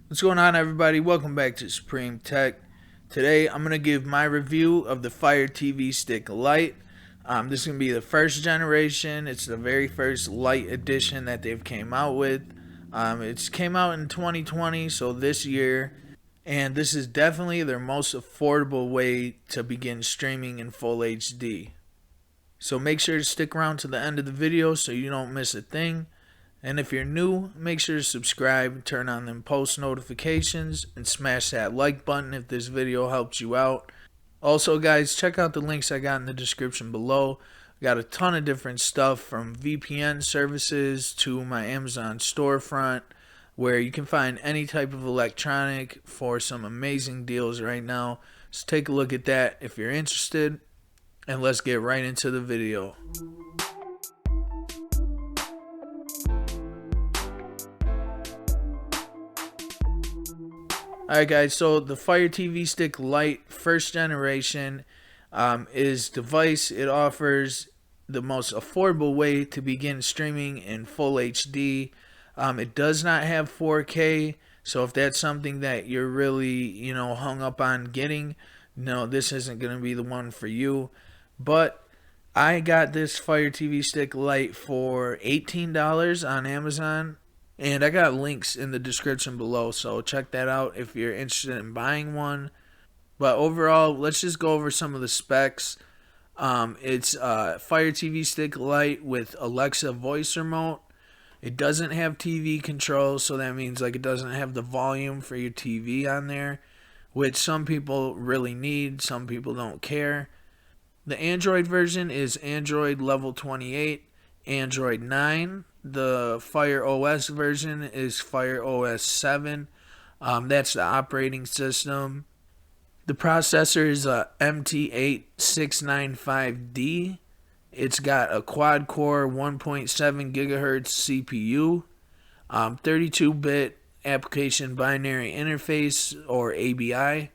What's going on, everybody? Welcome back to Supreme Tech. Today I'm going to give my review of the Fire TV Stick Lite. This is going to be the first generation. It's the very first Lite edition that they've came out with. It's came out in 2020, so this year. And this is definitely their most affordable way to begin streaming in full HD. So make sure to stick around to the end of the video so you don't miss a thing. And if you're new, make sure to subscribe, turn on them post notifications, and smash that like button if this video helps you out. Also, guys, check out the links I got in the description below. I got a ton of different stuff from VPN services to my Amazon storefront, where you can find any type of electronic for some amazing deals right now. So take a look at that if you're interested, and let's get right into the video. Alright guys, so the Fire TV Stick Lite first generation is device. It offers the most affordable way to begin streaming in full HD. It does not have 4K, so if that's something that you're really, hung up on getting, no, this isn't going to be the one for you. But I got this Fire TV Stick Lite for $18 on Amazon. And I got links in the description below, so check that out if you're interested in buying one. But overall, let's just go over some of the specs. It's Fire TV Stick Lite with Alexa voice remote. It doesn't have TV controls, so that means it doesn't have the volume for your TV on there, which some people really need, some people don't care. The Android version is Android level 28, Android 9. The Fire OS version is Fire OS 7. That's the operating system. The processor is a MT8695D. It's got a quad-core 1.7 gigahertz CPU, 32-bit application binary interface, or ABI.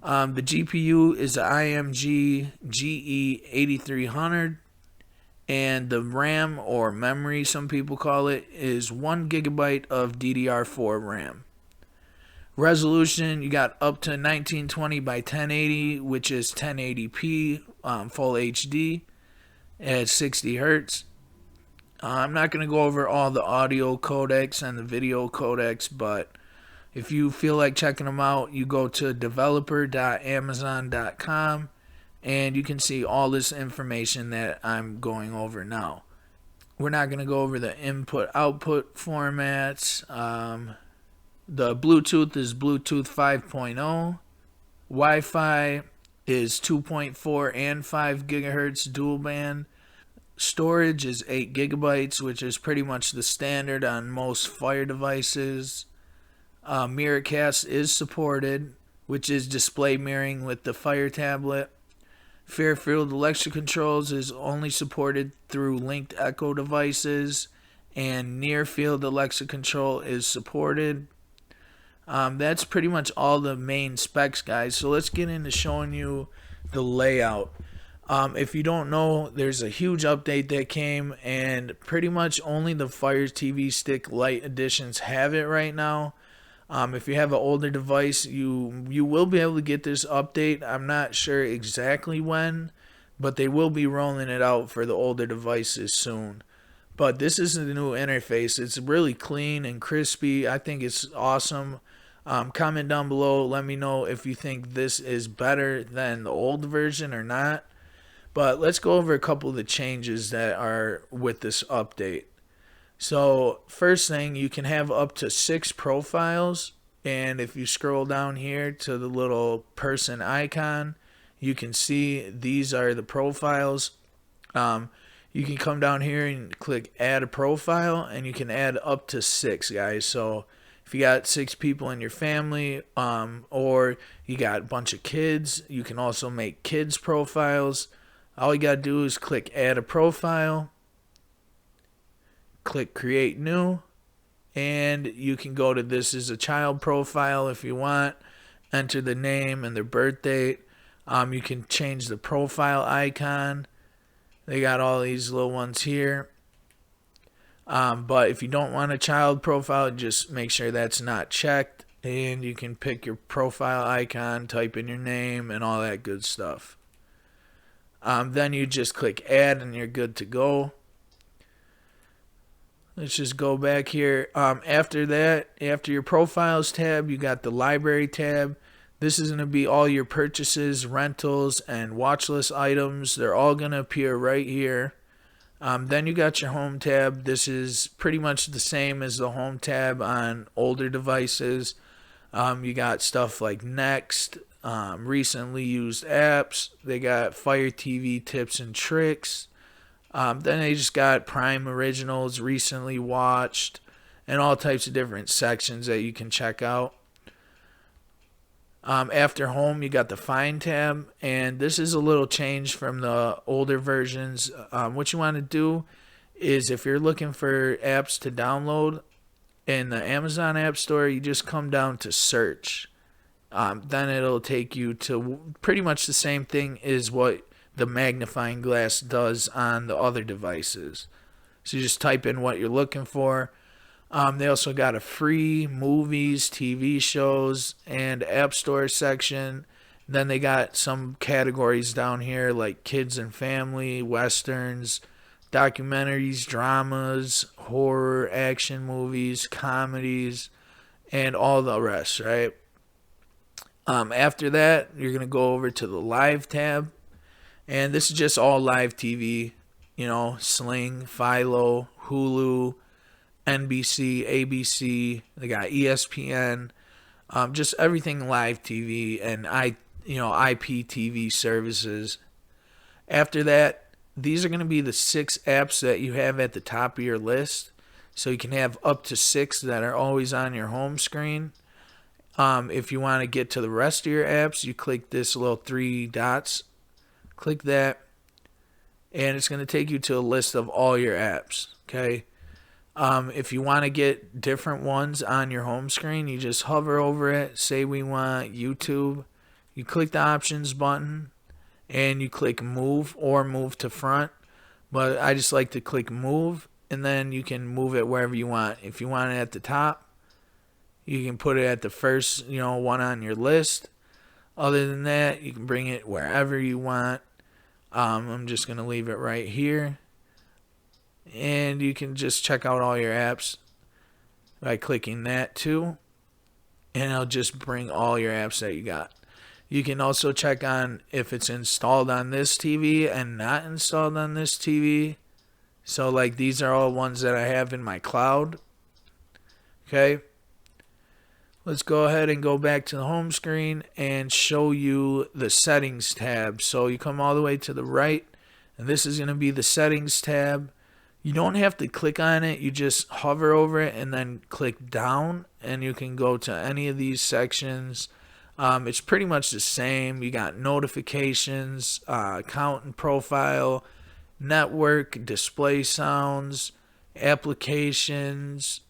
The GPU is the IMG GE8300. And the RAM, or memory some people call it, is 1 gigabyte of DDR4 RAM. Resolution, you got up to 1920 by 1080, which is 1080p full HD at 60 hertz. I'm not going to go over all the audio codecs and the video codecs, but if you feel like checking them out, you go to developer.amazon.com. and you can see all this information that I'm going over now. We're not going to go over the input-output formats. The Bluetooth is Bluetooth 5.0. Wi-Fi is 2.4 and 5 gigahertz dual band. Storage is 8 gigabytes, which is pretty much the standard on most Fire devices. Mirrorcast is supported, which is display mirroring with the Fire tablet. Fairfield Alexa controls is only supported through linked Echo devices, and near field Alexa control is supported. That's pretty much all the main specs, guys. So let's get into showing you the layout. If you don't know, there's a huge update that came, and pretty much only the Fire TV Stick Lite editions have it right now. If you have an older device, you will be able to get this update. I'm not sure exactly when, but they will be rolling it out for the older devices soon. But this is the new interface. It's really clean and crispy. I think it's awesome. Comment down below. Let me know if you think this is better than the old version or not. But let's go over a couple of the changes that are with this update. So first thing, you can have up to 6 profiles, and if you scroll down here to the little person icon, you can see these are the profiles. You can come down here and click add a profile, and you can add up to 6, guys. So if you got 6 people in your family, or you got a bunch of kids, you can also make kids profiles. All you gotta do is click add a profile, click create new, and you can go to this is a child profile if you want. Enter the name and their birth date. You can change the profile icon. They got all these little ones here. But if you don't want a child profile, just make sure that's not checked, and you can pick your profile icon, type in your name, and all that good stuff. Then you just click add and you're good to go. Let's just go back here. After that, after your profiles tab, you got the library tab. This is going to be all your purchases, rentals, and watch list items. They're all going to appear right here. Then you got your home tab. This is pretty much the same as the home tab on older devices. You got stuff like Next, recently used apps. They got Fire TV tips and tricks. Then they just got Prime Originals, recently watched, and all types of different sections that you can check out. After home, you got the Find tab, and this is a little change from the older versions. What you want to do is if you're looking for apps to download in the Amazon App Store, you just come down to search. Then it'll take you to pretty much the same thing as what the magnifying glass does on the other devices. So you just type in what you're looking for. They also got a free movies, TV shows, and App Store section. Then they got some categories down here like kids and family, westerns, documentaries, dramas, horror, action movies, comedies, and all the rest, right? After that, you're going to go over to the live tab. And this is just all live TV, Sling, Philo, Hulu, NBC, ABC. They got ESPN, just everything live TV and IPTV services. After that, these are going to be the 6 apps that you have at the top of your list. So you can have up to 6 that are always on your home screen. If you want to get to the rest of your apps, you click this little 3 dots. Click that, and it's going to take you to a list of all your apps, okay? If you want to get different ones on your home screen, you just hover over it. Say we want YouTube. You click the options button, and you click move or move to front. But I just like to click move, and then you can move it wherever you want. If you want it at the top, you can put it at the first, one on your list. Other than that, you can bring it wherever you want. I'm just going to leave it right here. And you can just check out all your apps by clicking that too. And it'll just bring all your apps that you got. You can also check on if it's installed on this TV and not installed on this TV. So like these are all ones that I have in my cloud. Okay. Let's go ahead and go back to the home screen and show you the settings tab. So you come all the way to the right, and this is going to be the settings tab. You don't have to click on it. You just hover over it and then click down, and you can go to any of these sections. It's pretty much the same. You got notifications, account and profile, network, display sounds, applications,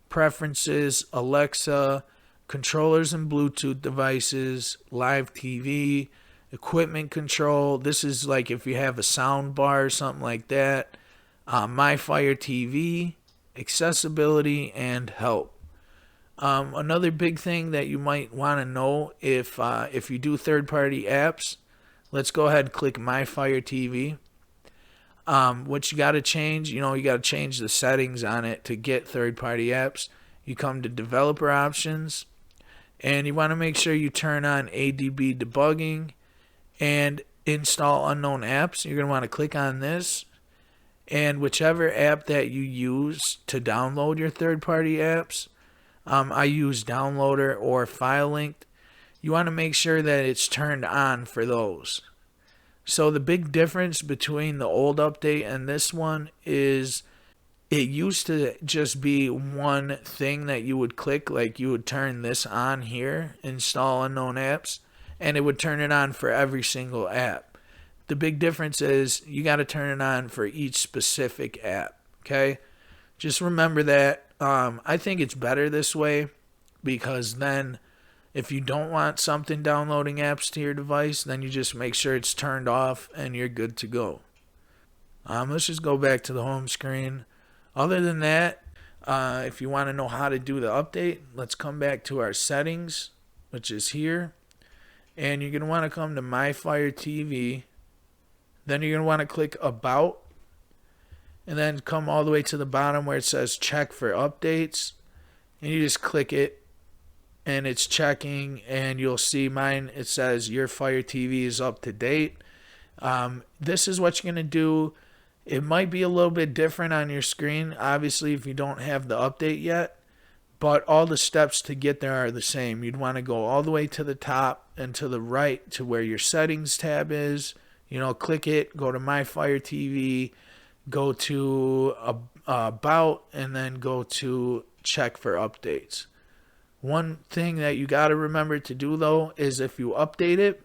preferences, Alexa, controllers and Bluetooth devices, live TV, equipment control. This is like if you have a sound bar or something like that. My Fire TV, accessibility, and help. Another big thing that you might want to know if you do third-party apps, let's go ahead and click My Fire TV. What you got to change, you got to change the settings on it to get third-party apps. You come to developer options, and you want to make sure you turn on ADB debugging and install unknown apps. You're going to want to click on this, and whichever app that you use to download your third-party apps, I use Downloader or FileLink. You want to make sure that it's turned on for those. So the big difference between the old update and this one is it used to just be one thing that you would click, like you would turn this on here, install unknown apps, and it would turn it on for every single app. The big difference is you got to turn it on for each specific app, okay? Just remember that. I think it's better this way because then if you don't want something downloading apps to your device, then you just make sure it's turned off and you're good to go. Let's just go back to the home screen. Other than that, if you want to know how to do the update, let's come back to our settings, which is here. And you're going to want to come to My Fire TV. Then you're going to want to click About. And then come all the way to the bottom where it says Check for Updates. And you just click it. And it's checking. And you'll see mine. It says Your Fire TV is up to date. This is what you're going to do. It might be a little bit different on your screen, obviously, if you don't have the update yet. But all the steps to get there are the same. You'd want to go all the way to the top and to the right to where your settings tab is. Click it, go to My Fire TV, go to About, and then go to Check for Updates. One thing that you got to remember to do, though, is if you update it,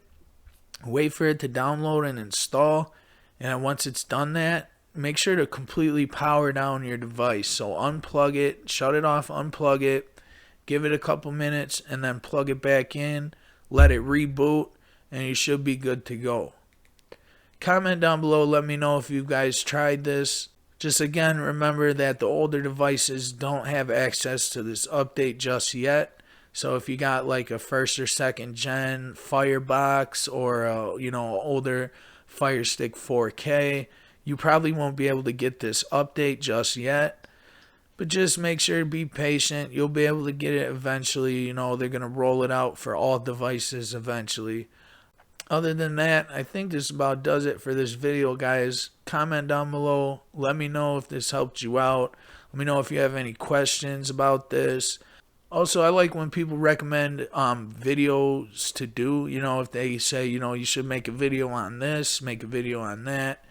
wait for it to download and install. And once it's done that, make sure to completely power down your device. So unplug it, shut it off, unplug it, give it a couple minutes, and then plug it back in, let it reboot, and you should be good to go. Comment down below, let me know if you guys tried this. Just again, remember that the older devices don't have access to this update just yet. So if you got like a first or second gen Firebox or older Firestick 4K, you probably won't be able to get this update just yet. But just make sure to be patient. You'll be able to get it eventually. They're going to roll it out for all devices eventually. Other than that, I think this about does it for this video, guys. Comment down below. Let me know if this helped you out. Let me know if you have any questions about this. Also, I like when people recommend videos to do. If they say, you should make a video on this, make a video on that.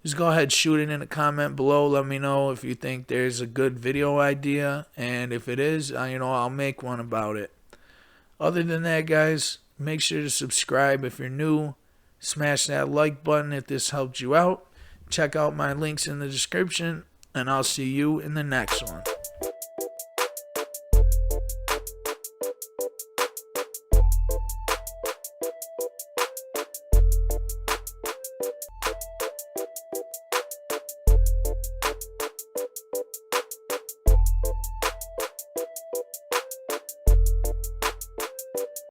Just go ahead, shoot it in a comment below. Let me know if you think there's a good video idea. And if it is, I'll make one about it. Other than that, guys, make sure to subscribe if you're new. Smash that like button if this helped you out. Check out my links in the description. And I'll see you in the next one.